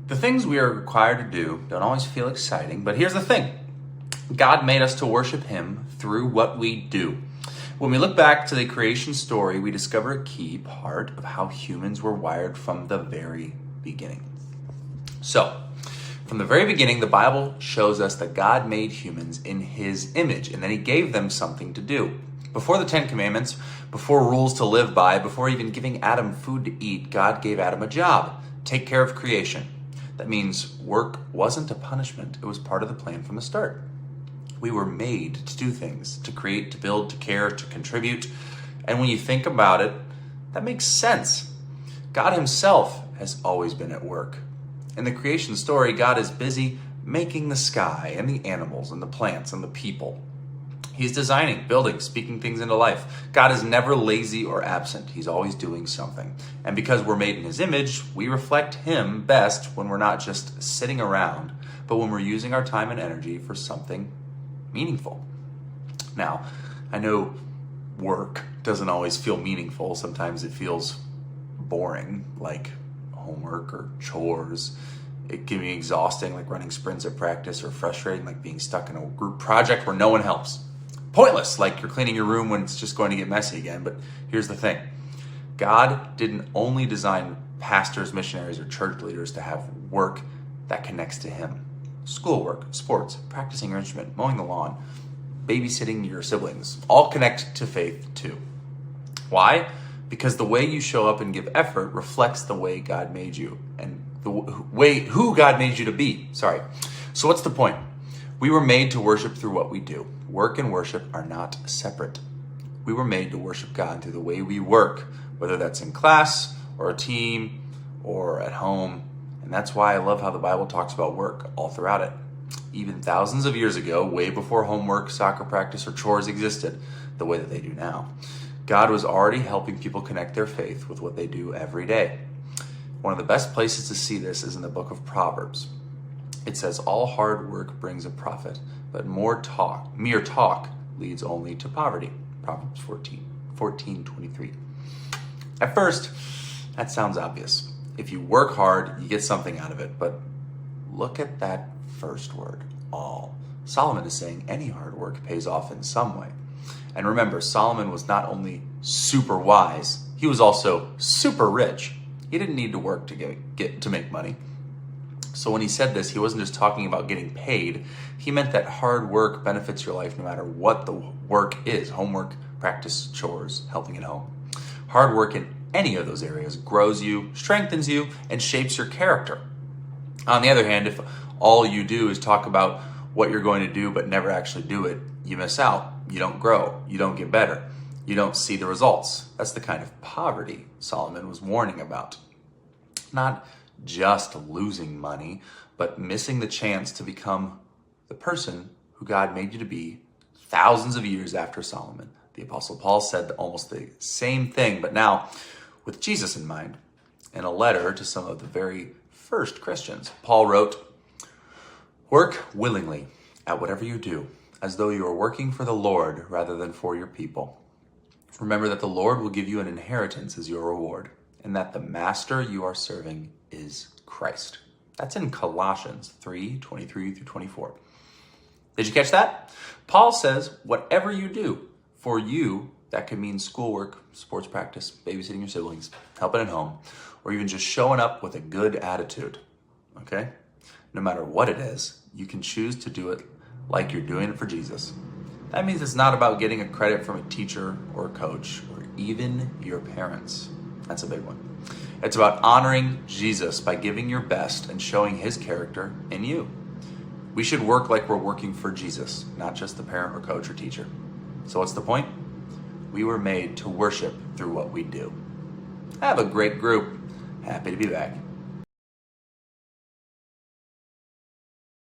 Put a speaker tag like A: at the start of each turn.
A: The things we are required to do don't always feel exciting, but here's the thing. God made us to worship Him through what we do. When we look back to the creation story, we discover a key part of how humans were wired from the very beginning. So, from the very beginning, the Bible shows us that God made humans in His image, and then He gave them something to do. Before the Ten Commandments, before rules to live by, before even giving Adam food to eat, God gave Adam a job: take care of creation. That means work wasn't a punishment. It was part of the plan from the start. We were made to do things, to create, to build, to care, to contribute. And when you think about it, that makes sense. God Himself has always been at work. In the creation story, God is busy making the sky and the animals and the plants and the people. He's designing, building, speaking things into life. God is never lazy or absent. He's always doing something. And because we're made in His image, we reflect Him best when we're not just sitting around, but when we're using our time and energy for something meaningful. Now, I know work doesn't always feel meaningful. Sometimes it feels boring, like homework or chores. It can be exhausting, like running sprints at practice, or frustrating, like being stuck in a group project where no one helps. Pointless, like you're cleaning your room when it's just going to get messy again. But here's the thing. God didn't only design pastors, missionaries, or church leaders to have work that connects to Him. Schoolwork, sports, practicing your instrument, mowing the lawn, babysitting your siblings, all connect to faith too. Why? Because the way you show up and give effort reflects the way God made you and the way who God made you to be. So what's the point? We were made to worship through what we do. Work and worship are not separate. We were made to worship God through the way we work, whether that's in class or a team or at home. And that's why I love how the Bible talks about work all throughout it. Even thousands of years ago, way before homework, soccer practice, or chores existed the way that they do now, God was already helping people connect their faith with what they do every day. One of the best places to see this is in the book of Proverbs. It says, all hard work brings a profit, but mere talk leads only to poverty. Proverbs 14:23. At first, that sounds obvious. If you work hard, you get something out of it. But look at that first word, all. Solomon is saying any hard work pays off in some way. And remember, Solomon was not only super wise, he was also super rich. He didn't need to work to make money. So when he said this, he wasn't just talking about getting paid. He meant that hard work benefits your life no matter what the work is: homework, practice, chores, helping at home. Hard work in any of those areas grows you, strengthens you, and shapes your character. On the other hand, if all you do is talk about what you're going to do but never actually do it, you miss out. You don't grow. You don't get better. You don't see the results. That's the kind of poverty Solomon was warning about. Not just losing money, but missing the chance to become the person who God made you to be thousands of years after Solomon. The Apostle Paul said almost the same thing, but now with Jesus in mind. In a letter to some of the very first Christians, Paul wrote, "Work willingly at whatever you do, as though you are working for the Lord rather than for your people. Remember that the Lord will give you an inheritance as your reward, and that the master you are serving is Christ." That's in Colossians 3:23-24. Did you catch that? Paul says, whatever you do, for you, that could mean schoolwork, sports practice, babysitting your siblings, helping at home, or even just showing up with a good attitude, okay? No matter what it is, you can choose to do it like you're doing it for Jesus. That means it's not about getting a credit from a teacher or a coach or even your parents. That's a big one. It's about honoring Jesus by giving your best and showing His character in you. We should work like we're working for Jesus, not just the parent or coach or teacher. So what's the point? We were made to worship through what we do. Have a great group. Happy to be back.